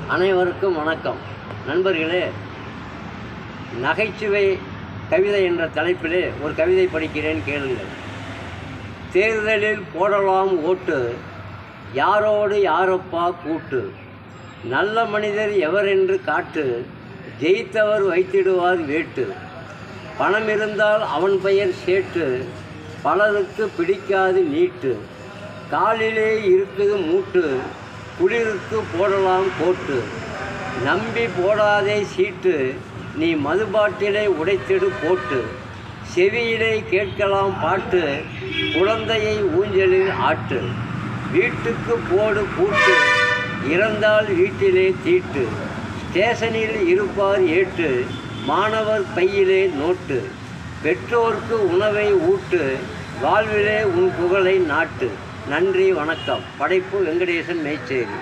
அனைவருக்கும் வணக்கம். நண்பர்களே, நகைச்சுவை கவிதை என்ற தலைப்பிலே ஒரு கவிதை படிக்கிறேன், கேளுங்கள். தேர்தலில் போடலாம் ஓட்டு, யாரோடு யாரப்பா கூட்டு, நல்ல மனிதர் எவரென்று காட்டு, ஜெயித்தவர் வைத்திடுவார் வேட்டு, பணம் இருந்தால் அவன் பெயர் சேட்டு, பலருக்கு பிடிக்காது நீட்டு, காலிலே இருக்குது மூட்டு, குளிருக்கு போடலாம் கோட்டு, நம்பி போடாதே சீட்டு, நீ மதுபாட்டிலை உடைத்திடு போட்டு, செவியிலே கேட்கலாம் பாட்டு, குழந்தையை ஊஞ்சலில் ஆட்டு, வீட்டுக்கு போடு பூட்டு, இறந்தால் வீட்டிலே தீட்டு, ஸ்டேஷனில் இருப்பார் ஏட்டு, மாணவர் பையிலே நோட்டு, பெற்றோர்க்கு உணவை ஊட்டு, வாழ்விலே உன் புகழை நாட்டு. நன்றி, வணக்கம். படைப்பு வெங்கடேசன், மேச்சேரி.